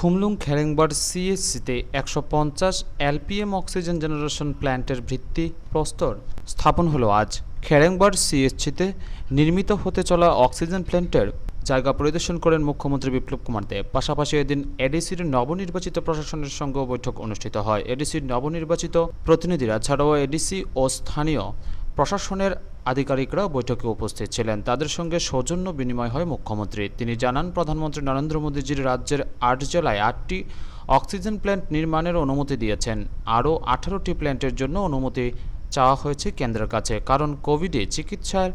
Khumlung খেরেংবার সিএসসিতে ১৫০ LPM oxygen generation প্ল্যান্টের ভিত্তি প্রস্তর স্থাপন হলো আজ। খেরেংবার সিএসসিতে নির্মিত হতে চলা অক্সিজেন প্ল্যান্টের জায়গা পরিদর্শন করেন মুখ্যমন্ত্রী বিপ্লব কুমার দেব। পাশাপাশি এদিন এডিসির নবনির্বাচিত প্রশাসনের সঙ্গেও বৈঠক অনুষ্ঠিত হয়। এডিসির নবনির্বাচিত প্রতিনিধিরা ছাড়াও এডিসি ও স্থানীয় প্রশাসনের আধিকারিকরাও বৈঠকে উপস্থিত ছিলেন। তাদের সঙ্গে সৌজন্য বিনিময় হয় মুখ্যমন্ত্রী। তিনি জানান, প্রধানমন্ত্রী নরেন্দ্র মোদীজির রাজ্যের ৮ জেলায় ৮টি অক্সিজেন প্ল্যান্ট নির্মাণের অনুমতি দিয়েছেন। আরও ১৮টি প্ল্যান্টের জন্য অনুমতি চাওয়া হয়েছে কেন্দ্রের কাছে, কারণ কোভিডে চিকিৎসার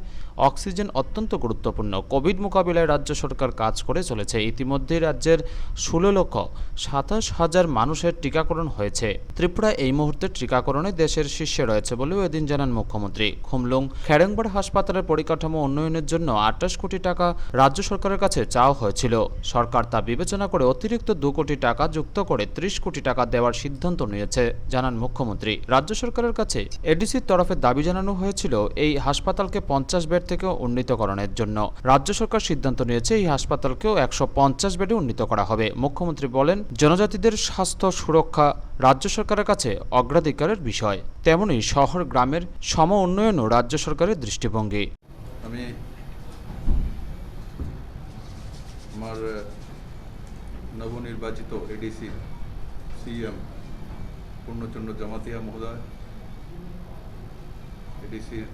অক্সিজেন অত্যন্ত গুরুত্বপূর্ণ। কোভিড মোকাবিলায় রাজ্য সরকার কাজ করে চলেছে। ইতিমধ্যে রাজ্যের ১৬,২৭,০০০ মানুষের টিকাকরণ হয়েছে। ত্রিপুরা এই মুহূর্তে টিকাকরণে দেশের শীর্ষে রয়েছে বলেও এদিন জানান মুখ্যমন্ত্রী। খুমলুং খেরেংবার হাসপাতালের পরিকাঠামো উন্নয়নের জন্য ২৮ কোটি টাকা রাজ্য সরকারের কাছে চাওয়া হয়েছিল। সরকার তা বিবেচনা করে অতিরিক্ত ২ কোটি টাকা যুক্ত করে ৩০ কোটি টাকা দেওয়ার সিদ্ধান্ত নিয়েছে জানান মুখ্যমন্ত্রী। রাজ্য সরকারের কাছে এডিসির তরফে দাবি জানানো হয়েছিল এই হাসপাতালকে ৫০ বেড থেকে উন্নীতকরণের জন্য। রাজ্য সরকার সিদ্ধান্ত নিয়েছে এই হাসপাতালকেও ১৫০ বেডে উন্নীত করা হবে। মুখ্যমন্ত্রী বলেন, জনজাতিদের স্বাস্থ্য সুরক্ষা রাজ্য সরকারের কাছে অগ্রাধিকারের বিষয়। তেমনি শহর গ্রামের সম উন্নয়নও রাজ্য সরকারের দৃষ্টিভঙ্গি। আমি আমার নবনির্বাচিত এডিসি সিএম পূর্ণচন্দ্র জমাতিয়া মহোদয়, এডিসির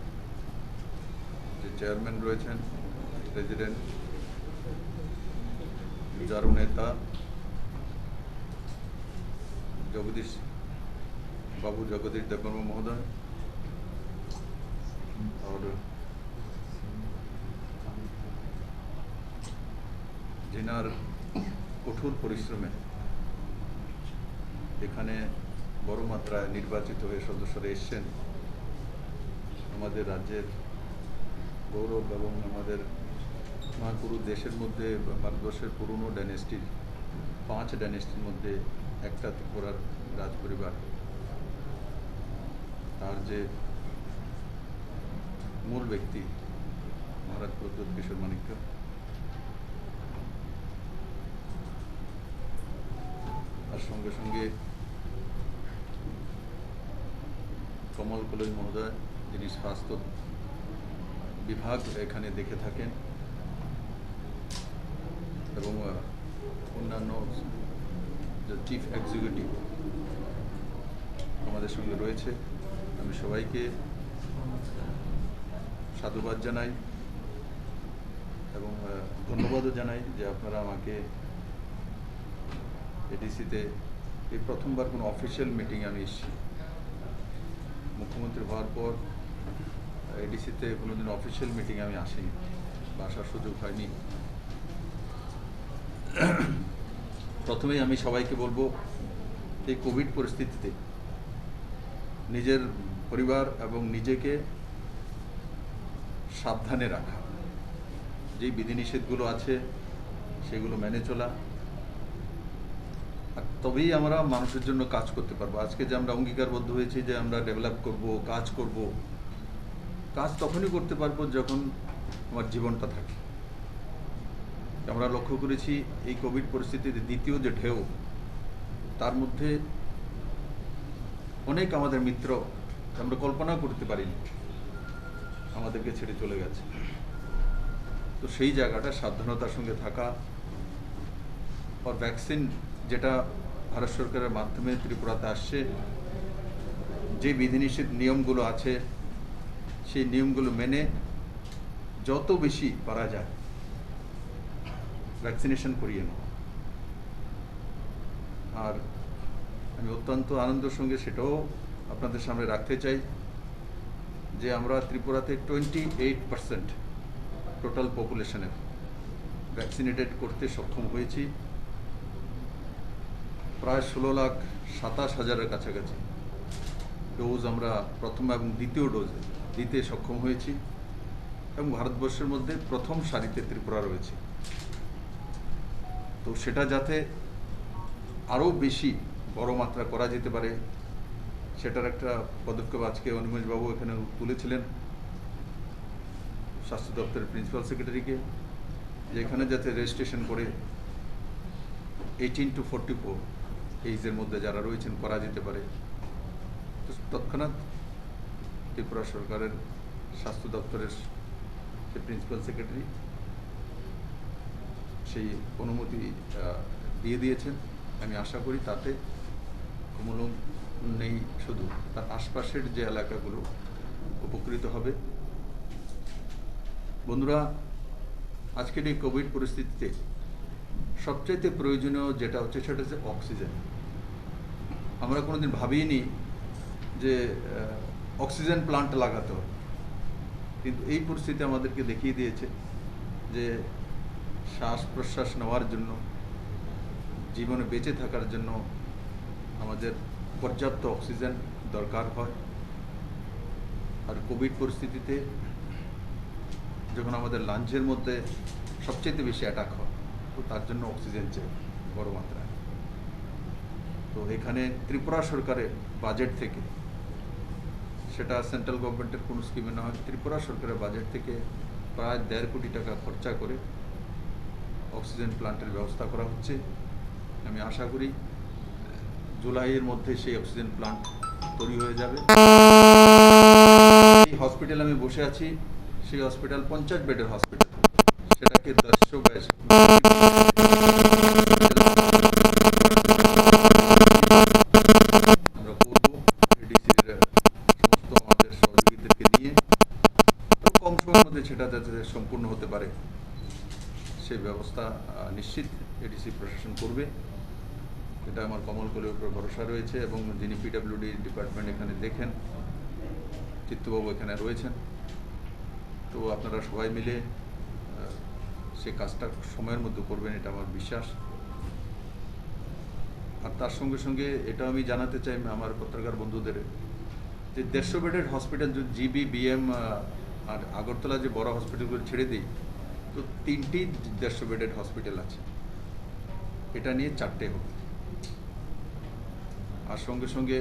যে চেয়ারম্যান রয়েছেন, প্রেসিডেন্ট जारू नेता जगदीश देवबर्मा महोदय और जिनार कठोर परिश्रमे एखाने बड़ मात्राय निर्वाचित हये सदस्यरा एसेछेन आमादेर राज्येर गौरव एवं आमादेर पुरो देशेर मध्य भारतवर्षेर पुरानो डायनेस्टिर 5 डायनेस्टिर मध्य एकटा त्रिपुरार राज परिवार तार जे मूल व्यक्ति महाराज प्रद्योत किशोर माणिक्य तार संगे संगे कमल कलई महोदय जिनि स्वास्थ्य विभाग एखाने देखे थाकेन এবং অন্যান্য যে চিফ এক্সিকিউটিভ আমাদের সঙ্গে রয়েছে, আমি সবাইকে সাধুবাদ জানাই এবং ধন্যবাদও জানাই যে আপনারা আমাকে এডিসিতে এই প্রথমবার কোনো অফিসিয়াল মিটিং আমি এসেছি। মুখ্যমন্ত্রী হওয়ার পর এডিসিতে কোনোদিন অফিসিয়াল মিটিং আমি আসিনি বা আসার সুযোগ হয়নি। প্রথমেই আমি সবাইকে বলবো, এই কোভিড পরিস্থিতিতে নিজের পরিবার এবং নিজেকে সাবধানে রাখা, যেই বিধিনিষেধগুলো আছে সেগুলো মেনে চলা, আর তবেই আমরা মানুষের জন্য কাজ করতে পারবো। আজকে যে আমরা অঙ্গীকারবদ্ধ হয়েছি যে আমরা ডেভেলপ করব, কাজ তখনই করতে পারবো যখন আমার জীবনটা থাকে। আমরা লক্ষ্য করেছি এই কোভিড পরিস্থিতিতে দ্বিতীয় যে ঢেউ, তার মধ্যে অনেক আমাদের মিত্র আমরা কল্পনা করতে পারিনি আমাদেরকে ছেড়ে চলে গেছে। তো সেই জায়গাটা সাবধানতার সঙ্গে থাকা, আর ভ্যাকসিন যেটা ভারত সরকারের মাধ্যমে ত্রিপুরাতে আসছে, যে বিধিনিষেধ নিয়মগুলো আছে সেই নিয়মগুলো মেনে যত বেশি পারা যায় ভ্যাকসিনেশন করিয়ে নেওয়া। আর আমি অত্যন্ত আনন্দের সঙ্গে সেটাও আপনাদের সামনে রাখতে চাই যে আমরা ত্রিপুরাতে 28% টোটাল পপুলেশনের ভ্যাকসিনেটেড করতে সক্ষম হয়েছি। প্রায় 16,27,000-এর কাছাকাছি ডোজ আমরা প্রথম এবং দ্বিতীয় ডোজে দিতে সক্ষম হয়েছি এবং ভারতবর্ষের মধ্যে প্রথম সারিতে ত্রিপুরা রয়েছে। তো সেটা যাতে আরও বেশি বড় মাত্রা করা যেতে পারে সেটার একটা পদক্ষেপ আজকে অনিমেষবাবু এখানে তুলেছিলেন স্বাস্থ্য দপ্তরের প্রিন্সিপাল সেক্রেটারিকে, যে এখানে যাতে রেজিস্ট্রেশন করে 18 to 44 এইজের মধ্যে যারা রয়েছেন করা যেতে পারে। তো তৎক্ষণাৎ ত্রিপুরা সরকারের স্বাস্থ্য দপ্তরের যে প্রিন্সিপাল সেক্রেটারি সেই অনুমতি দিয়ে দিয়েছেন। আমি আশা করি তাতে কুমুলুং নেই শুধু, তার আশপাশের যে এলাকাগুলো উপকৃত হবে। বন্ধুরা, আজকের এই কোভিড পরিস্থিতিতে সবচাইতে প্রয়োজনীয় যেটা হচ্ছে সেটা হচ্ছে অক্সিজেন। আমরা কোনোদিন ভাবিনি যে অক্সিজেন প্লান্ট লাগাতে হবে, কিন্তু এই পরিস্থিতি আমাদেরকে দেখিয়ে দিয়েছে যে শ্বাস প্রশ্বাস নেওয়ার জন্য, জীবনে বেঁচে থাকার জন্য আমাদের পর্যাপ্ত অক্সিজেন দরকার হয়। আর কোভিড পরিস্থিতিতে যখন আমাদের লাঞ্চের মধ্যে সবচেয়ে বেশি অ্যাটাক হয়, তো তার জন্য অক্সিজেন চাই বড় মাত্রায়। তো এখানে ত্রিপুরা সরকারের বাজেট থেকে, সেটা সেন্ট্রাল গভর্নমেন্টের কোনো স্কিমে না হয়, ত্রিপুরা সরকারের বাজেট থেকে প্রায় 1.5 কোটি টাকা খরচা করে অক্সিজেন প্লান্টের ব্যবস্থা করা হচ্ছে। আমি আশা করি জুলাইয়ের মধ্যে সেই অক্সিজেন প্লান্ট তৈরি হয়ে যাবে। এই হসপিটাল আমি বসে আছি, সেই হসপিটাল 50 বেডের হসপিটাল, সেটাকে 10 আমরা করবো এডিসির সমস্ত আমাদের সহযোগীদেরকে নিয়ে, কম সময়ের মধ্যে সেটা যাতে সম্পূর্ণ হতে পারে সেই ব্যবস্থা নিশ্চিত এডিসি প্রশাসন করবে। এটা আমার কমলকলের উপর ভরসা রয়েছে, এবং যিনি পিডব্লিউডি ডিপার্টমেন্ট এখানে দেখেন, চিত্তবাবু এখানে রয়েছেন। তো আপনারা সবাই মিলে সে কাজটা সময়ের মধ্যে করবেন, এটা আমার বিশ্বাস। আর তার সঙ্গে সঙ্গে এটা আমি জানাতে চাই আমার পত্রকার বন্ধুদের যে 150 বেডের হসপিটাল যদি জিবি, বিএম আর আগরতলা যে বড় হসপিটালগুলো ছেড়ে দিই, তো 3টি 150 বেডের হসপিটাল আছে, এটা নিয়ে 4টে হবে। আর সঙ্গে সঙ্গে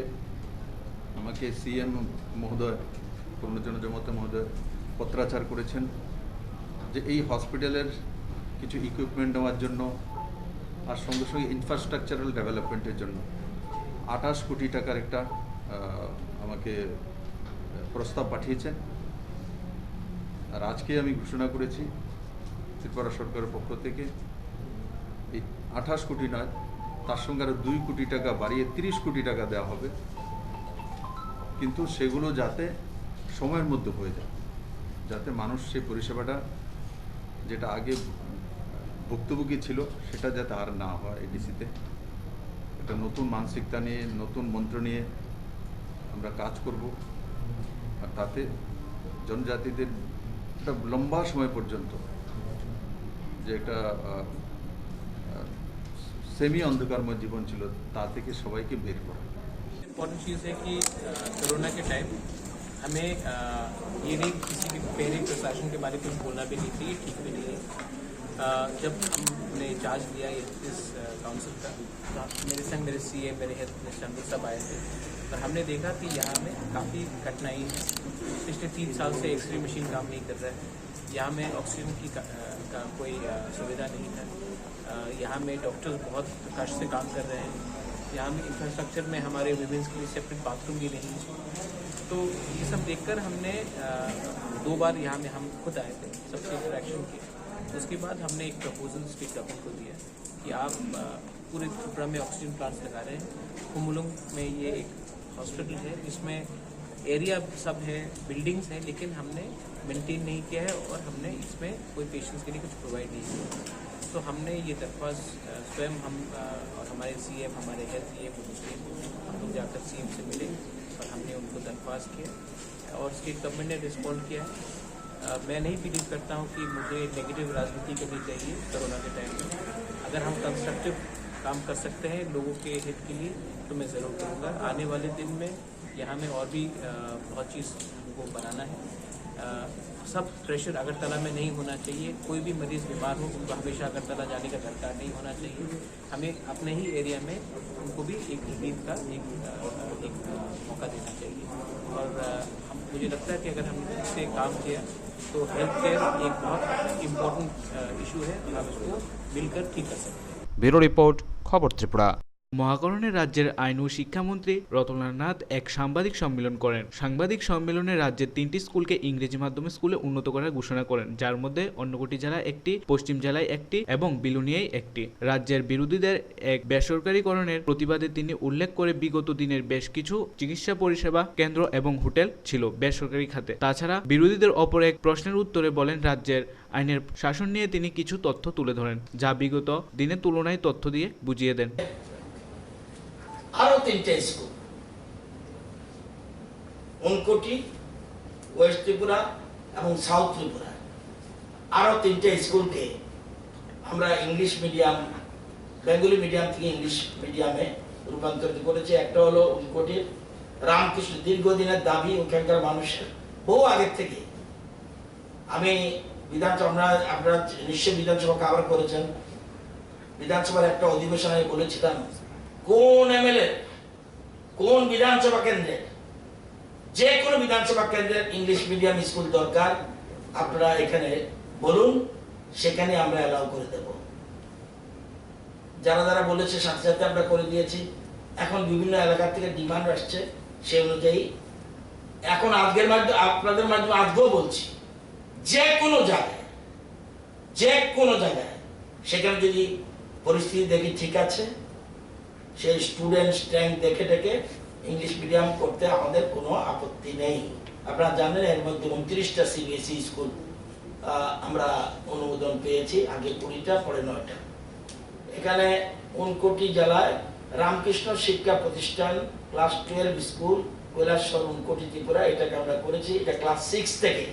আমাকে সিএম মহোদয়, পূর্ণচন্দ্র জমাতে মহোদয় পত্রাচার করেছেন যে এই হসপিটালের কিছু ইকুইপমেন্ট নেওয়ার জন্য আর সঙ্গে সঙ্গে ইনফ্রাস্ট্রাকচারাল ডেভেলপমেন্টের জন্য 28 কোটি টাকার একটা আমাকে প্রস্তাব পাঠিয়েছেন। আর আজকে আমি ঘোষণা করেছি ত্রিপুরা সরকারের পক্ষ থেকে এই 28 কোটি নয়, তার সঙ্গে আরও 2 কোটি টাকা বাড়িয়ে 30 কোটি টাকা দেওয়া হবে, কিন্তু সেগুলো যাতে সময়ের মধ্যে হয়ে যায়, যাতে মানুষ সেই পরিষেবাটা যেটা আগে ভুক্তভোগী ছিল সেটা যাতে আর না হয়। এডিসিতে একটা নতুন মানসিকতা নিয়ে, নতুন মন্ত্র নিয়ে আমরা কাজ করব। আর তাতে জনজাতিদের একটা লম্বা সময় পর্যন্ত যে একটা সেমি अंधकारमय जीवन ছিল তা থেকে সবাইকে বের করা। इम्पोर्टेंट चीज़ है कि कोरोना के टाइम हमें ये नहीं किसी के पहले प्रशासन के बारे में कुछ बोलना भी नहीं चाहिए, ठीक भी नहीं है। जब हमने चार्ज लिया इस काउंसिल का, तो मेरे संग मेरे सीएम, मेरे हेल्थ मिनिस्टर, हम लोग सब आए थे, और हमने देखा कि यहाँ में काफ़ी कठिनाई है। पिछले 3 साल से एक्सरे मशीन काम नहीं कर रहा है, यहाँ में ऑक्सीजन की का कोई सुविधा नहीं है, यहाँ में डॉक्टर्स बहुत कष्ट से काम कर रहे हैं, यहाँ में इंफ्रास्ट्रक्चर में हमारे विमेंस के लिए सेपरेट बाथरूम भी नहीं है। तो ये सब देखकर हमने 2 बार यहाँ में हम खुद आए थे, सबसे इंटरेक्शन किया। उसके बाद हमने एक प्रपोजल स्टेट गवर्नमेंट को दिया कि आप पूरे त्रिपुरा में ऑक्सीजन प्लांट्स लगा रहे हैं। कुमुलुंग में ये एक हॉस्पिटल है जिसमें एरिया सब है, बिल्डिंग्स हैं, लेकिन हमने मेंटेन नहीं किया है और हमने इसमें कोई पेशेंट्स के लिए कुछ प्रोवाइड नहीं किया। तो हमने ये दरख्वास्त स्वयं हम और हमारे सीएम, हमारे हेल्थ ये मुस्लिम, हम लोग जाकर सीएम से मिले और हमने उनको दरख्वास्त किया और स्टेट गवर्नमेंट ने रिस्पॉन्ड किया है। मैं नहीं बिलीव करता हूँ कि मुझे नेगेटिव राजनीति करनी चाहिए कोरोना के टाइम में। अगर हम कंस्ट्रक्टिव काम कर सकते हैं लोगों के हित के लिए तो मैं ज़रूर करूँगा। आने वाले दिन में यहाँ में और भी बहुत चीज़ हमको बनाना है। सब प्रेशर अगरतला में नहीं होना चाहिए। कोई भी मरीज़ बीमार हो उनको हमेशा अगरतला जाने का दरकार नहीं होना चाहिए। हमें अपने ही एरिया में उनको भी एक उम्मीद का एक मौका देना चाहिए। और मुझे लगता है कि अगर हमने इससे काम किया तो हेल्थ केयर एक बहुत इम्पोर्टेंट इशू है, हम इसको मिलकर ठीक कर सकते हैं। ब्यूरो रिपोर्ट, খবর ত্রিপুরা। মহাকরণে রাজ্যের আইন ও শিক্ষামন্ত্রী রতনলাল নাথ এক সাংবাদিক সম্মেলন করেন। সাংবাদিক সম্মেলনে রাজ্যের 3টি স্কুলকে ইংরেজি মাধ্যমে স্কুলে উন্নত করার ঘোষণা করেন, যার মধ্যে অন্যকোটি জেলায় একটি, পশ্চিম জেলায় একটি এবং বিলুনিয়ায় একটি। রাজ্যের বিরোধীদের এক বেসরকারীকরণের প্রতিবাদে তিনি উল্লেখ করে বিগত দিনের বেশ কিছু চিকিৎসা পরিষেবা কেন্দ্র এবং হোটেল ছিল বেসরকারি খাতে। তাছাড়া বিরোধীদের অপর এক প্রশ্নের উত্তরে বলেন রাজ্যের আইনের শাসন নিয়ে তিনি কিছু তথ্য তুলে ধরেন, যা বিগত দিনের তুলনায় তথ্য দিয়ে বুঝিয়ে দেন। আরো 3টে স্কুল, উনকোটি, ওয়েস্ট ত্রিপুরা এবং সাউথ ত্রিপুরা, আরো 3টে স্কুলকে আমরা ইংলিশ মিডিয়াম, বেঙ্গলি মিডিয়াম থেকে ইংলিশ মিডিয়ামে রূপান্তরিত করেছি। একটা হলো উনকোটির রামকৃষ্ণ, দীর্ঘদিনের দাবি ওখানকার মানুষের, বহু আগের থেকে। আমি বিধানসভা, আপনারা নিশ্চয় বিধানসভা কভার করেছেন, বিধানসভার একটা অধিবেশনে বলেছিলাম কোন এমএলএ কোন বিধানসভা কেন্দ্রের, যে কোনো বিধানসভা কেন্দ্রের ইংলিশ মিডিয়াম স্কুল দরকার, আপনারা এখানে বলুন, সেখানে আমরা অ্যালাউ করে দেব। যারা যারা বলেছে সাথে সাথে আমরা করে দিয়েছি। এখন বিভিন্ন এলাকা থেকে ডিমান্ড আসছে, সেই অনুযায়ী এখন আজকের মাধ্যমে, আপনাদের মাধ্যমে আজকেও বলছি, যে কোনো জায়গায় সেখানে যদি পরিস্থিতি দেখি ঠিক আছে, সেই স্টুডেন্ট স্ট্রেংথ দেখে ইংলিশ মিডিয়াম করতে আমাদের কোনো আপত্তি নেই। আপনারা জানেন এর মধ্যে 29টা সিবিএসই স্কুল আমরা অনুমোদন পেয়েছি, আগে 20টা, পরে 9টা। এখানে উনকোটি জেলায় রামকৃষ্ণ শিক্ষা প্রতিষ্ঠান ক্লাস 12 স্কুল কৈলাসহর উনকোটি ত্রিপুরা, এটাকে আমরা করেছি। এটা ক্লাস 6 থেকে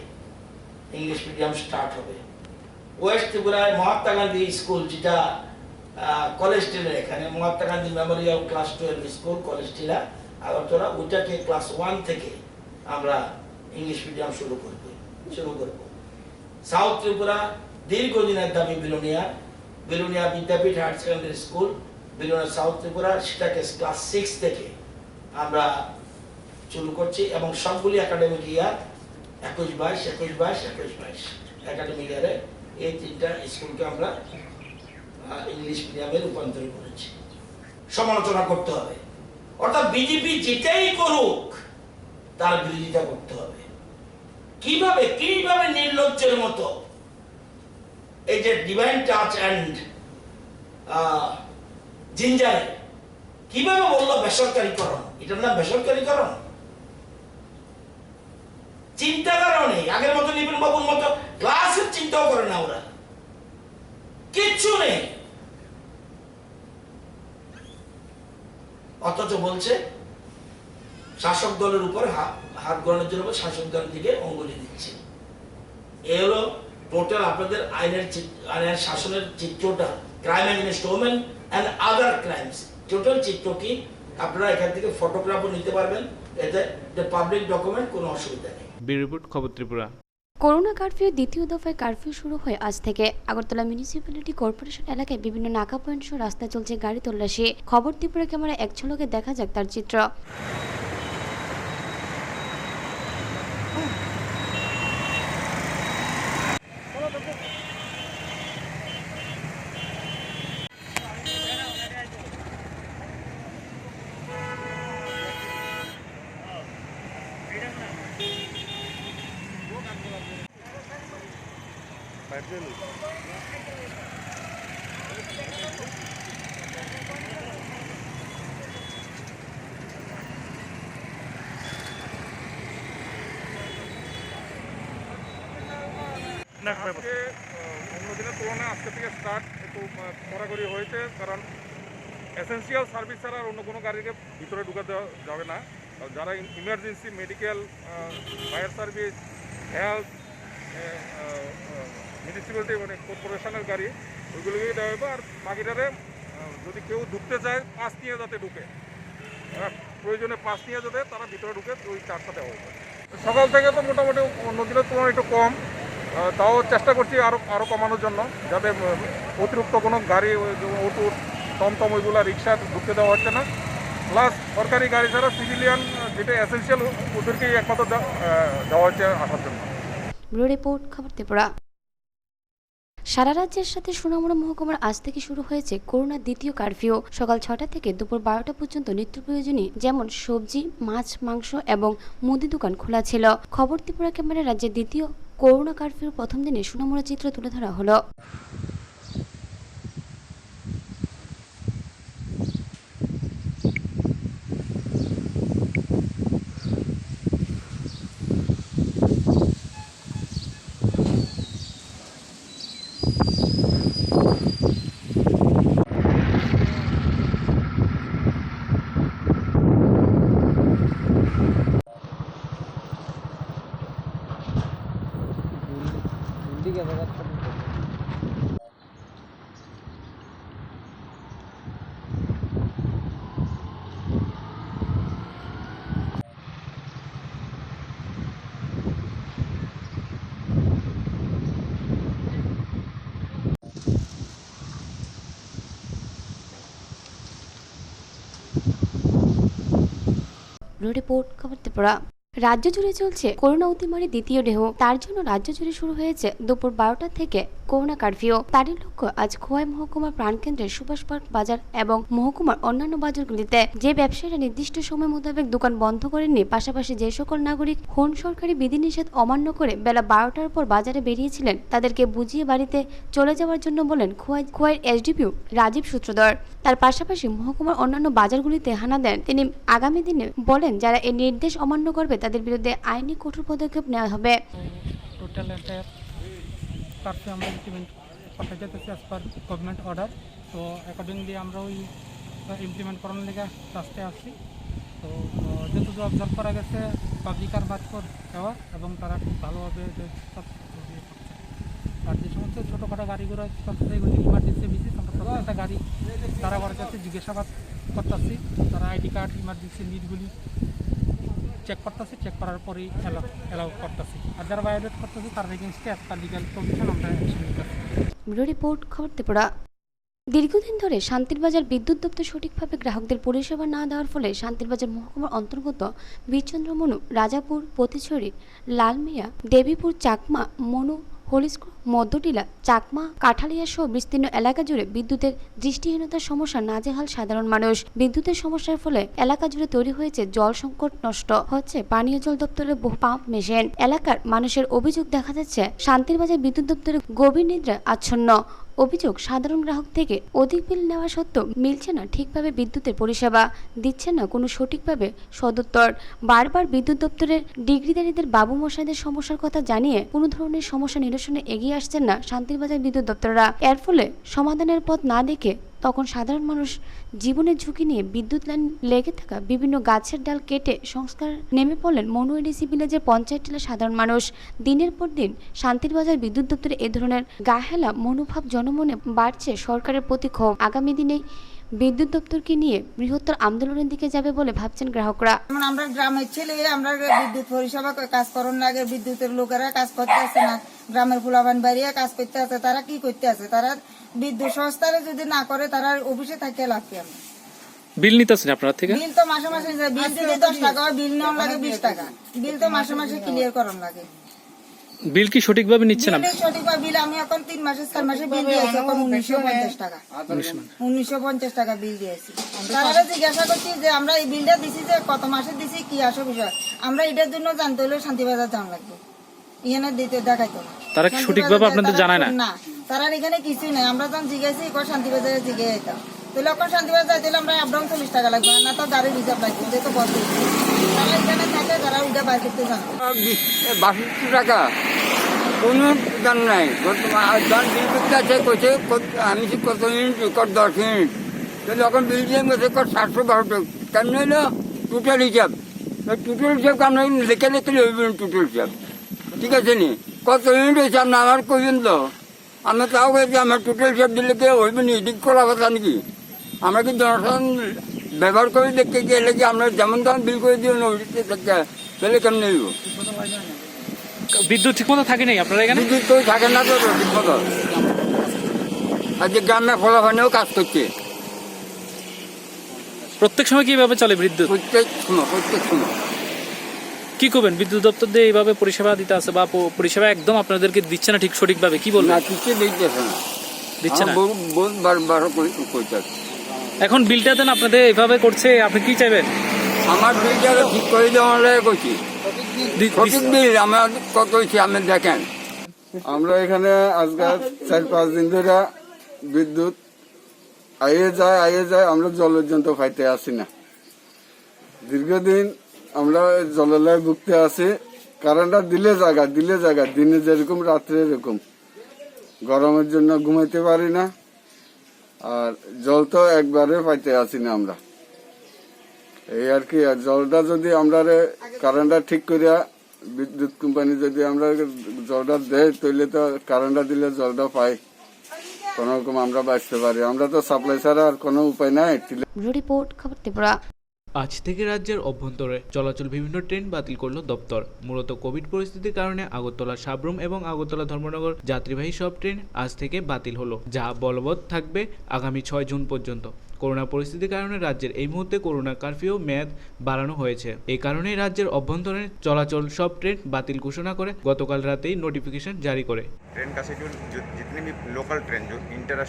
ইংলিশ মিডিয়াম স্টার্ট হবে। ওয়েস্ট ত্রিপুরায় মহাত্মা গান্ধী স্কুল, যেটা কলেজ টিলা, এখানে Mahatma Gandhi Memorial class 12 school college টিলা আগরতলা, ওইটাকে ক্লাস 1 থেকে আমরা ইংলিশ মিডিয়াম শুরু করব। সাউথ ত্রিপুরা দীর্ঘদিনের দাবি Belonia Vidyapith higher secondary school, Belonia south Tripura, সেটাকে ক্লাস 6 থেকে আমরা শুরু করছি। এবং সবগুলি একাডেমিক ইয়ার 21-22 একাডেমিক ইয়ারে এই 3টা স্কুলকে আমরা ইংলিশ মিডিয়ামে রূপান্তর করেছি। সমালোচনা করতে হবে, অর্থাৎ বিজেপি যেটাই করুক তার বিরোধিতা করতে হবে। কিভাবে নির্লজ্জের মতো এই যে ডিভাইন টাচ অ্যান্ড জিঞ্জারে কিভাবে বললো বেসরকারীকরণ, এটার নাম বেসরকারীকরণ। চিন্তাধারাও নেই, আগের মতো নিপুণ বাবুর মতো ক্লাসের চিন্তাও করে না, ওরা কিচ্ছু নেই। অথচ বলছে শাসক দলের উপর হাত গড়ানোর জন্য শাসক দলের দিকে অঙ্গুলি দিচ্ছে। এ হলো টোটাল আপনাদের আইনের শাসনের চিত্রটা, crime against women and other crimes, total চিত্র কি আপনারা এখান থেকে ফটোগ্রাফও নিতে পারবেন, এতে পাবলিক ডকুমেন্ট, কোনো অসুবিধা নেই। ব্যুরো রিপোর্ট, খবর ত্রিপুরা। করোনা কারফিউ দ্বিতীয় দফায় কারফিউ শুরু হয় আজ থেকে। আগরতলা মিউনিসিপ্যালিটি কর্পোরেশন এলাকায় বিভিন্ন নাকা পয়েন্ট সহ রাস্তায় চলছে গাড়ি তল্লাশি। খবর ত্রিপুরা ক্যামেরা এক ঝলকে দেখা যাক তার চিত্র। আজকে অন্য দিনের তুলনায় আজকে থেকে স্টার্ট একটু কড়াকড়ি হয়েছে, কারণ এসেন্সিয়াল সার্ভিস ছাড়া আর অন্য কোনো গাড়িকে ভিতরে ঢুকাতে যাবে না। যারা emergency, medical, fire service, health, municipality মানে কর্পোরেশনের গাড়ি, ওইগুলোকেই দেওয়া হবে। আর বাকিটারে যদি কেউ ঢুকতে চায় পাস নিয়ে যাতে ঢুকে, প্রয়োজনে পাস নিয়ে যাতে তারা ভিতরে ঢুকে, ওই চার্জটা দেওয়া হবে। সকাল থেকে তো মোটামুটি অন্য দিনের তুলনায় একটু কম, তাও চেষ্টা করছি আরও কমানোর জন্য, যাতে অতিরিক্ত কোনো গাড়ি, অটো, টমটম, ওইগুলো রিক্সা ঢুকতে দেওয়া হচ্ছে না। প্লাস সরকারি গাড়ি ছাড়া সিভিলিয়ান, যেটা এসেন্সিয়াল, ওদেরকেই একমাত্র দেওয়া হচ্ছে আসার জন্য। ব্যুরো রিপোর্ট, খবর ত্রিপুরা। সারা রাজ্যের সাথে সোনামুড়া মহকুমার আজ থেকে শুরু হয়েছে করোনার দ্বিতীয় কারফিউ। সকাল 6টা থেকে দুপুর 12টা পর্যন্ত নিত্য প্রয়োজনীয় যেমন সবজি, মাছ, মাংস এবং মুদি দোকান খোলা ছিল। খবর ত্রিপুরা ক্যামেরায় রাজ্যের দ্বিতীয় করোনা কারফিউর প্রথম দিনে সোনামুড়া চিত্র তুলে ধরা হলো। রিপোর্ট খবর ত্রিপুরা। রাজ্য জুড়ে চলছে করোনা অতিমারি দ্বিতীয় ঢেউ। তার জন্য রাজ্য জুড়ে শুরু হয়েছে দুপুর 12টা থেকে করোনা কারফিউ। তারই লক্ষ্য আজ খোয়াই মহকুমার প্রাণকেন্দ্রে সুভাষ পার্ক বাজার এবং মহকুমার অন্যান্য বাজারগুলিতে যে ব্যবসায়ীরা নির্দিষ্ট সময় মোতাবেক দোকান বন্ধ করেননি, পাশাপাশি যে সকল নাগরিক কোন সরকারি বিধিনিষেধ অমান্য করে বেলা 12টার পর বাজারে বেরিয়েছিলেন তাদেরকে বুঝিয়ে বাড়িতে চলে যাওয়ার জন্য বলেন খোয়াইয়ের এসডিপিও রাজীব সূত্রধর। তার পাশাপাশি মহকুমার অন্যান্য বাজারগুলিতে হানা দেন তিনি। আগামী দিনে বলেন যারা এই নির্দেশ অমান্য করবে তাদের বিরুদ্ধে আইনি কঠোর পদক্ষেপ নেওয়া হবে। টোটাল একটা কারফিউ আমরা ইমপ্লিমেন্ট করতে যেতেছি অ্যাজ পার গভর্নমেন্ট অর্ডার। তো অ্যাকর্ডিংলি আমরা ওই ইমপ্লিমেন্ট করানোর লেগে রাস্তায় আসছি। তো যেটুকু অবজার্ভ করা গেছে পাবলিক আর বাদ করে দেওয়া এবং তারা খুব ভালোভাবে আর যে সমস্ত ছোটোখাটো গাড়িগুলো এগুলি ইমার্জেন্সি বেসিস আমরা প্রত্যেকটা গাড়ি তারা করার কাছে জিজ্ঞাসাবাদ করতেছি। তারা আইডি কার্ড ইমার্জেন্সি নিডগুলি চেক করতেছি, চেক করার পরেই অ্যালাউ করতেছি। আর যারা ভায়োলেট করতেছি তার এগেইনস্টে একটা লিগ্যাল প্রভিশন আমরা অ্যাকশন নিতেছি। রিপোর্ট খবর ত্রিপুরা। দীর্ঘদিন ধরে শান্তিরবাজার বিদ্যুৎ দপ্তর সঠিকভাবে গ্রাহকদের পরিষেবা না দেওয়ার ফলে শান্তিরবাজার মহকুমার অন্তর্গত বীরচন্দ্র মনু, রাজাপুর, পতিছড়ি, লালমিয়া, দেবীপুর, চাকমা, মনু, হলিস্কো, মধ্যটিলা, চাকমা, কাঠালিয়া সহ বিস্তীর্ণ এলাকা জুড়ে বিদ্যুতের দৃষ্টিহীনতার সমস্যা নাজেহাল সাধারণ মানুষ। বিদ্যুতের সমস্যার ফলে এলাকা জুড়ে তৈরি হয়েছে জল সংকট, নষ্ট হচ্ছে পানীয় জল দপ্তরের বহু পাম্প মেশিন। এলাকার মানুষের অভিযোগ দেখা যাচ্ছে শান্তিরবাজার বিদ্যুৎ দপ্তরের গভীর নিদ্রা আচ্ছন্ন। অভিযোগ সাধারণ গ্রাহক থেকে অধিক বিল নেওয়া সত্ত্বেও মিলছে না ঠিকভাবে বিদ্যুতের পরিষেবা, দিচ্ছে না কোনো সঠিকভাবে সদুত্তর। বারবার বিদ্যুৎ দপ্তরের ডিগ্রিধারীদের বাবু মশাইদের সমস্যার কথা জানিয়ে কোনো ধরনের সমস্যা নিরসনে এগিয়ে আসছেন না শান্তিরবাজার বিদ্যুৎ দপ্তররা। এর ফলে সমাধানের পথ না দেখে তখন সাধারণ মানুষ জীবনের ঝুঁকি নিয়ে বিদ্যুৎ লাইন লেগে থাকা বিভিন্ন গাছের ডাল কেটে সংস্কার নেমে পড়লেন মনু এডিসি ভিলেজের পঞ্চায়েত টিলার সাধারণ মানুষ। দিনের পর দিন শান্তিরবাজার বিদ্যুৎ দপ্তরে এ ধরনের গাহেলা মনোভাব জনমনে বাড়ছে সরকারের প্রতি ক্ষোভ। আগামী দিনে বিদ্যুৎ দপ্তরকে নিয়ে বৃহত্তর আন্দোলনের দিকে যাবে বলে ভাবছেন গ্রাহকরা। আমরা গ্রামের ছেলে, আমরা বিদ্যুৎ পরিষেবা কাজ করার আগে বিদ্যুতের লোকেরা কাজ করতে আসে না, গ্রামের ফুলাবান বাড়িয়ে কাজ করতে আছে। তারা কি করতে আছে? তারা বিদ্যুৎ সংস্থারে যদি না করে তারা অফিসে থাকে লাভ কি? আমরা বিল নিতেছেন আপনার থেকে? বিল তো মাসে মাসে বিল দিতে 10 টাকা, বিল নেওয়ার লাগে 20 টাকা। বিল তো মাসে মাসে ক্লিয়ার করার লাগে। বিল কি সঠিকভাবে নিচ্ছে না? সঠিকভাবে বিল আমি এখন 3 মাসে 4 মাসে বিল দিয়েছি, এখন 1950 টাকা 1950 টাকা বিল দিয়েছি। তারা জিজ্ঞাসা করছি যে আমরা এই বিলটা দিছি যে কত মাসে দিছি, কি আসে বিষয়। আমরা এটার জন্য জানতে হলে শান্তিবাজার যাওয়া লাগবে, এখানে দিতে দেখাইতো না। তারা কি সঠিকভাবে আপনাদের জানায় না? না, তারা এখানে কিছুই নাই। আমরা যখন জিজ্ঞাসি শান্তিবাজারে জিজ্ঞে যেতাম, তাহলে এখন শান্তিবাজার যাইতে হলে আমরা আপডাউন 40 টাকা লাগবে, না তো গাড়ি রিজার্ভ লাগবে, যেহেতু বন্ধ। তারা এখানে থাকে, তারা ওইটা বাইর করতে জানে। 62 টাকা কোনো দাম নাই। জন বিল করতে আছে কইছে আমি কত মিনিট কর 10 মিনিট, তো যখন বিল দিয়ে গেছে কর 712 টাকা। কেমন হইলো টোটাল হিসাব? টোটাল হিসাব কেমন লিখে লিখে হইবেন টোটাল হিসাব, ঠিক আছে নি? কত মিনিট হয়েছে আপনি আমার কইবেন তো? আমরা তাও গেছি আমার টোটাল হিসাব দিলে কে হইবে নি? ঠিক করা কথা নাকি? আমরা কি জনসাধারণ ব্যবহার করে দেখতে গেলে কি আমরা যেমন তেমন বিল করে দিও না, তাহলে কেমন হইব? বিদ্যুৎ ঠিক মতো থাকে নাই আপনারা এখানে? বিদ্যুৎ তো থাকে না তো ঠিক মতো। আর যে গ্রামে ফলাফানেও কাজ করছে, প্রত্যেক সময় কিভাবে চলে বিদ্যুৎ? প্রত্যেক সময় কি করবেন? বিদ্যুৎ দপ্তর দিয়ে এইভাবে পরিষেবা দিতে আছে বা পরিষেবা একদম আপনাদেরকে দিচ্ছে না ঠিক সঠিকভাবে, কি বলবেন? না কিছু দিতেছে না, দিচ্ছে না। বার কইতাছে। এখন বিলটা দেন আপনাদের এইভাবে করছে, আপনি কি চাইবেন? আমার বিলটাকে ঠিক করে দেওয়ার করছি, সঠিক বিল আমার কত হয়েছে আপনি দেখেন। আমরা এখানে আজকাল 4-5 দিন ধরে বিদ্যুৎ আইয়ে যায়, আমরা জলের জন্য পাইতে আসি না। দীর্ঘদিন আমরা জলের ভুগতে আছি। কারেন্টটা দিলে জায়গা দিনে যেরকম রাত্রে এরকম, গরমের জন্য ঘুমাইতে পারি না, আর জল তো একবারে পাইতে আসি না আমরা। এই আর কি, আর জলটা যদি আমরা কারেন্টটা ঠিক করিয়া বিদ্যুৎ কোম্পানি যদি আমরা জলটা দেয়, তাহলে তো কারেন্টটা দিলে জলটা পাই, কোন রকম আমরা বাঁচতে পারি। আমরা তো সাপ্লাই ছাড়া আর কোনো উপায় নাই। রিপোর্ট খবর ত্রিপুরা। আজ থেকে রাজ্যের অভ্যন্তরে চলাচল বিভিন্ন ট্রেন বাতিল করল দপ্তর। মূলত কোভিড পরিস্থিতির কারণে আগরতলা সাব্রুম এবং আগরতলা ধর্মনগর যাত্রীবাহী সব ট্রেন আজ থেকে বাতিল হলো, যা বলবৎ থাকবে আগামী 6 জুন পর্যন্ত। করোনা পরিস্থিতির কারণে রাজ্যের এই মুহূর্তে করোনা কারফিউ মেয়াদ বাড়ানো হয়েছে। এই কারণেই রাজ্যের অভ্যন্তরে চলাচল সব ট্রেন বাতিল ঘোষণা করে গতকাল রাতেই নোটিফিকেশন জারি করে। ट्रेन का शेड्यूल जितनी भी लोकल ट्रेन जो इंटर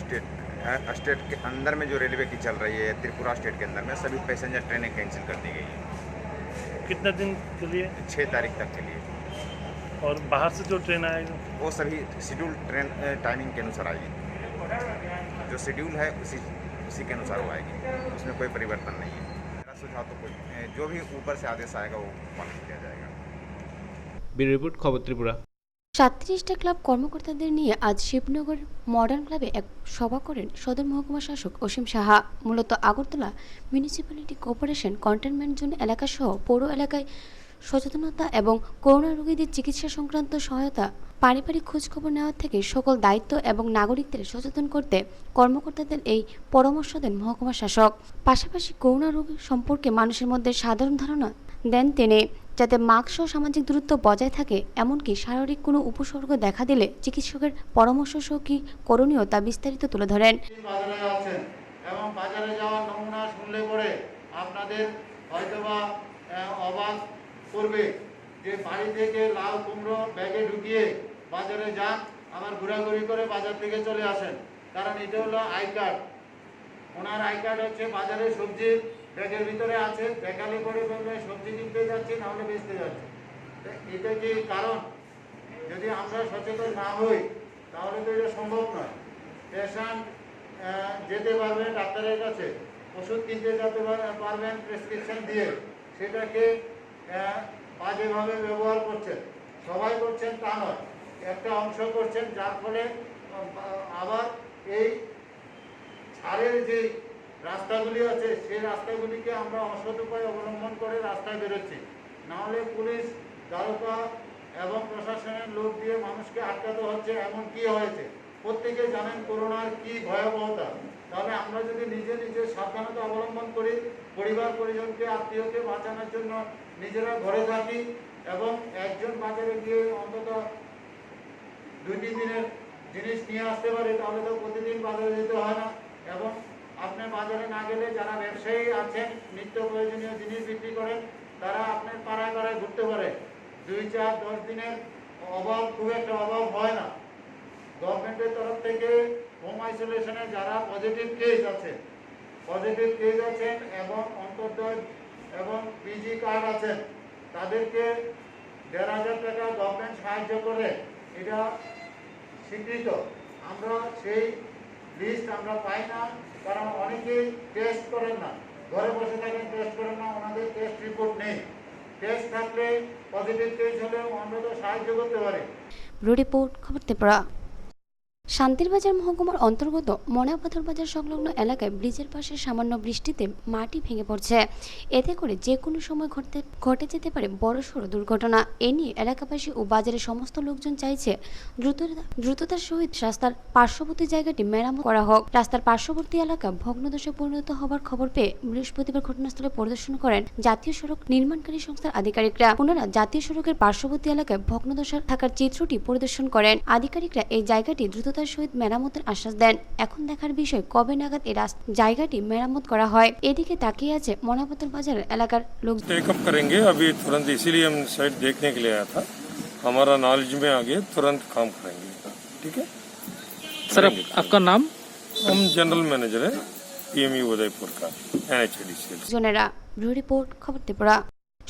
स्टेट के अंदर में जो रेलवे की चल रही है त्रिपुरा स्टेट के अंदर में, सभी पैसेंजर ट्रेनें कैंसिल कर दी गई है। कितना दिन के लिए? 6 तारीख तक के लिए। और बाहर से जो ट्रेन आएगी वो सभी शेड्यूल ट्रेन टाइमिंग के अनुसार आएगी। जो शेड्यूल है उसी के अनुसार वो आएगी, उसमें कोई परिवर्तन नहीं है। मेरा सुझाव तो कोई जो भी ऊपर से आदेश आएगा वो पालन किया जाएगा। ব্যুরো রিপোর্ট, খবর ত্রিপুরা। 37টা ক্লাব কর্মকর্তাদের নিয়ে আজ শিবনগর মডার্ন ক্লাবে এক সভা করেন সদর মহকুমা শাসক অসীম সাহা। মূলত Agartala municipality corporation containment zone এলাকাসহ পৌর এলাকায় সচেতনতা এবং করোনা রোগীদের চিকিৎসা সংক্রান্ত সহায়তা, পারিবারিক খোঁজখবর নেওয়া থেকে সকল দায়িত্ব এবং নাগরিকদের সচেতন করতে কর্মকর্তাদের এই পরামর্শ দেন মহকুমা শাসক। পাশাপাশি করোনা রোগ সম্পর্কে মানুষের মধ্যে সাধারণ ধারণা দেন তিনি, যাতে মাস্ক সহ সামাজিক দূরত্ব বজায় থাকে, এমনকি শারীরিক কোনো উপসর্গ দেখা দিলে চিকিৎসকের পরামর্শ সহ কী করণীয় তা বিস্তারিত তুলে ধরেন। বাজারে আছেন এবং বাজারে যাওয়ার নমুনা শুনলে পরে আপনাদের হয়তোবা অবাক করবে যে বাড়ি থেকে লাল কুমড়ো ব্যাগে ঢুকিয়ে বাজারে যান, আবার ঘোরাঘুরি করে বাজার থেকে চলে আসেন, কারণ এটা হলো I card. Owner I card হচ্ছে বাজারে সবজি ব্যাগের ভিতরে আছে, দেখালে পরে বলবে সবজি কিনতে যাচ্ছি, নাহলে বেচতে যাচ্ছি। এটা কি কারণ? যদি আমরা সচেতন না হই তাহলে তো এটা সম্ভব নয়। পেশেন্ট যেতে পারবেন ডাক্তারের কাছে, ওষুধ কিনতে যেতে পারবেন প্রেসক্রিপশন দিয়ে, সেটাকে বাজেভাবে ব্যবহার করছেন। সবাই করছেন তা নয়, একটা অংশ করছেন, যার ফলে আবার এই ছাড়ের যে রাস্তাগুলি আছে সেই রাস্তাগুলিকে আমরা অসৎ উপায় অবলম্বন করে রাস্তায় বেরোচ্ছি, নাহলে পুলিশ, দারোগা এবং প্রশাসনের লোক দিয়ে মানুষকে আটকাতে হচ্ছে। এমন কি হয়েছে প্রত্যেকে জানেন করোনার কি ভয়াবহতা। তাহলে আমরা যদি নিজে সাবধানতা অবলম্বন করি, পরিবার পরিজনকে আত্মীয়কে বাঁচানোর জন্য নিজেরা ঘরে থাকি এবং একজন বাজারে গিয়ে অন্তত 2-3 দিনের জিনিস নিয়ে আসতে পারে, তাহলে তো প্রতিদিন বাজারে যেতে হয় না। এবং আপনার বাজারে না গেলে যারা ব্যবসায়ী আছেন, নিত্য প্রয়োজনীয় জিনিস বিক্রি করেন, তারা আপনার পাড়ায় পাড়ায় ঘুরতে পারে। 2-4-10 দিনের অভাব, খুব একটা অভাব হয় না। গভর্নমেন্টের তরফ থেকে হোম আইসোলেশনে যারা পজিটিভ কেস আছেন এবং অন্তর্দয় এবং পিজি কার্ড আছেন, তাদেরকে 1,500 টাকা গভর্নমেন্ট সাহায্য করে, এটা স্বীকৃত। আমরা সেই লিস্ট আমরা পাই না, কারণ অনেকেই টেস্ট করেন না, ঘরে বসে থাকেন, টেস্ট করেন না, ওনাদের টেস্ট রিপোর্ট নেই। টেস্ট থাকলে পজিটিভ কেস হলে আমরা তো সাহায্য করতে পারি। ব্যুরো রিপোর্ট, খবর ত্রিপুরা। শান্তিরবাজার মহকুমার অন্তর্গত মনাপাথর বাজার সংলগ্ন এলাকায় ব্রিজের পাশে সামান্য বৃষ্টিতে মাটি ভেঙে পড়ছে। এতে করে যে কোনো সময় ঘটে যেতে পারে বড়সড় দুর্ঘটনা। এ নিয়ে এলাকাবাসী ও বাজারের সমস্ত লোকজন চাইছে দ্রুততার সহিত রাস্তার পার্শ্ববর্তী জায়গাটি মেরামত করা হোক। রাস্তার পার্শ্ববর্তী এলাকা ভগ্নদশায় পরিণত হবার খবর পেয়ে বৃহস্পতিবার ঘটনাস্থলে পরিদর্শন করেন জাতীয় সড়ক নির্মাণকারী সংস্থার আধিকারিকরা। ওনারা জাতীয় সড়কের পার্শ্ববর্তী এলাকায় ভগ্নদশা থাকার চিত্রটি পরিদর্শন করেন। আধিকারিকরা এই জায়গাটি দ্রুত দ্রুততার সহিত মেরামতের আশ্বাস দেন। এখন দেখার বিষয় কবে নাগাদ এই জায়গাটি মেরামত করা হয়। এদিকে তাকিয়ে আছে মনাপতর বাজার এলাকার লোক। टेकअप करेंगे अभी तुरंत, इसीलिए हम साइट देखने के लिए आया था। हमारा नॉलेज में आगे तुरंत काम करेंगे। ठीक है सर, आपका नाम? हम जनरल मैनेजर है PMU उदयपुर का NHADCL। জনেরা ব্যুরো রিপোর্ট, খবর ত্রিপুরা।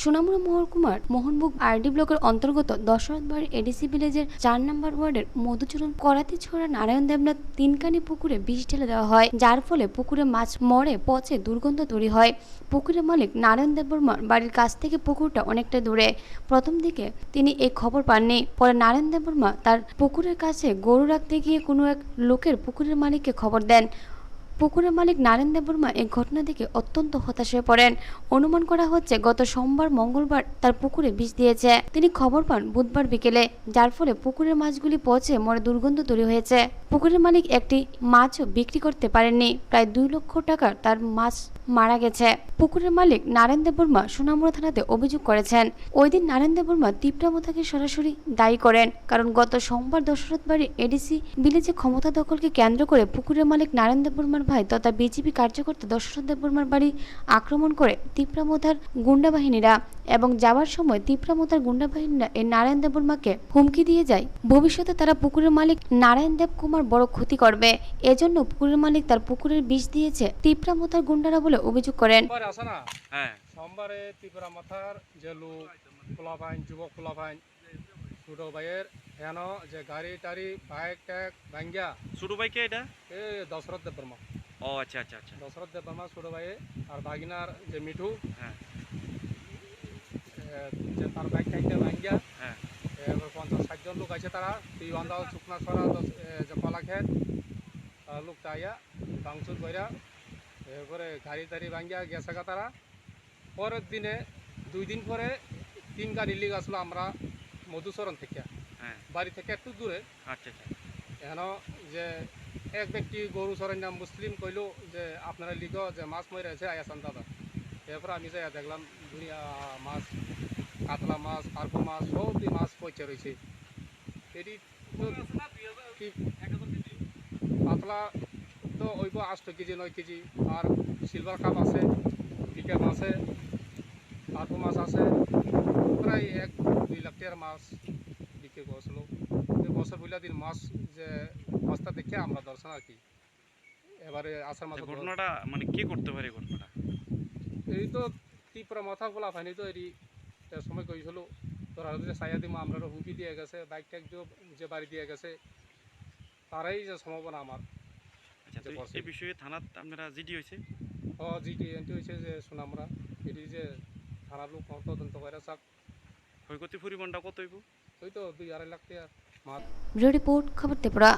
সোনামুড়া মহকুমার মোহনবুগ আরডি ব্লকের অন্তর্গত দশরথবাড়ি এডিসি ভিলেজের 4 নম্বর ওয়ার্ডের মধুচরণ করাতিছড়া নারায়ণ দেবনাথ তিনকানি পুকুরে বিষ ঢেলে দেওয়া হয়, যার ফলে পুকুরে মাছ মরে পচে দুর্গন্ধ তৈরি হয়। পুকুরের মালিক নারায়ণ দেববর্মার বাড়ির কাছ থেকে পুকুরটা অনেকটা দূরে। প্রথম দিকে তিনি এই খবর পাননি। পরে নারায়ণ দেববর্মা তার পুকুরের কাছে গরু রাখতে গিয়ে কোনো এক লোকের পুকুরের মালিককে খবর দেন। পুকুরের মালিক নারায়ণ দেববর্মা এই ঘটনা দেখে অত্যন্ত হতাশ হয়ে পড়েন। অনুমান করা হচ্ছে গত সোমবার মঙ্গলবার তার পুকুরে বিষ দিয়েছে। তিনি খবর পান বুধবার বিকেলে, যার ফলে পুকুরের মাছগুলি পচে মরে দুর্গন্ধ তৈরি হয়েছে। পুকুরের মালিক একটি মাছও বিক্রি করতে পারেননি। প্রায় 2 লক্ষ টাকার তার মাছ মারা গেছে। পুকুরের মালিক নারায়ণ দেববর্মা সোনামুড়া থানাতে অভিযোগ করেছেন। ওই দিন নারায়ণ দেববর্মা তীব্রামতাকে সরাসরি দায়ী করেন, কারণ গত সোমবার দশরথবাড়ি এডিসি ভিলেজে ক্ষমতা দখলকে কেন্দ্র করে পুকুরের মালিক নারায়ণ দেববর্মার ভাই তথা বিজেপি কার্যকর্তা দশরথ দেববর্মার বাড়ি আক্রমণ করে তীব্রামতার গুন্ডা বাহিনীরা, এবং যাওয়ার সময় তীব্রামতার গুন্ডা বাহিনীরা এই নারায়ণ দেববর্মাকে হুমকি দিয়ে যায় ভবিষ্যতে তারা পুকুরের মালিক নারায়ণ দেব কুমার বড় ক্ষতি করবে। এজন্য পুকুরের মালিক তার পুকুরের বিষ দিয়েছে তীব্রামতার গুন্ডারা বলে অভিযোগ করেন। সোমবারে তীব্রামতার যে লোক পোলাপাইন, যুবক পোলাপাইন ছোট ভাইয়ের হেন যে গাড়ি টাড়ি বাইক ট্যাক ভাঙ্গিয়া। ছোট ভাইকে এটা? এই দশরথ দেববর্মা। ও আচ্ছা আচ্ছা আচ্ছা। দশরথ দেববর্মা ছোট ভাই আর ভাগিনার যে মিঠু, হ্যাঁ, যে তার বাইক টাইকটা ভাঙ্গিয়া। হ্যাঁ, এবার 50-60 জন লোক আছে, তারা তিওয়ান্দাল শুকনা ছড়া যে কলাক্ষেত লোক তাইয়া ভাঙচুর কইরা এরপরে গাড়ি টাড়ি ভাঙ্গিয়া গেছে গা তারা। পরের দিনে 2 দিন পরে 3 গাড়ি লিগ আসলো আমরা মধুচরণ থেকে, হ্যাঁ, বাড়ি থেকে একটু দূরে। আচ্ছা আচ্ছা। এখানে যে এক ব্যক্তি গরু চরের নাম মুসলিম কইল যে আপনারা লিগ যে মাছ মরে আছে আয়াসান দাদা। এরপর আমি যাই দেখলাম দুনিয়া মাছ, কাতলা মাছ, পার্পো মাছ, সবই মাছ পচে রয়েছে। এটি পাতলা তো ওইব 8 কেজি 9 কেজি, আর সিলভার কাপ আছে, বিকেম আছে, পার্পো মাছ আছে, প্রায় 1-2 লাখ টাকার মাছ বিক্রি করছিল। বছর বইলা দিন মাছ যে মাছটা দেখে আমরা দর্শন আর কি। এবারে আসার মাছ ঘটনাটা মানে কি করতে পারে ঘটনাটা? এই তো তীব্র মাথা গোলা ফাইনি তো এটি সময় কইছিল তোরা যে সাইয়া দিমা আমরা হুমকি দিয়ে গেছে, বাইক ট্যাক যে বাড়ি দিয়ে গেছে, তারাই যে সম্ভাবনা আমার। আচ্ছা, তো এই বিষয়ে থানাত আপনারা জিডি হয়েছে? জিডি এন্ট্রি হয়েছে যে সোনামুড়া, এটি যে থানার লোক তদন্ত করে চাক। ক্ষয়ক্ষতি পরিমাণটা কত হইব? ওই তো 2-2.5 লাখ টাকা মাছ। ব্যুরো রিপোর্ট, খবর ত্রিপুরা।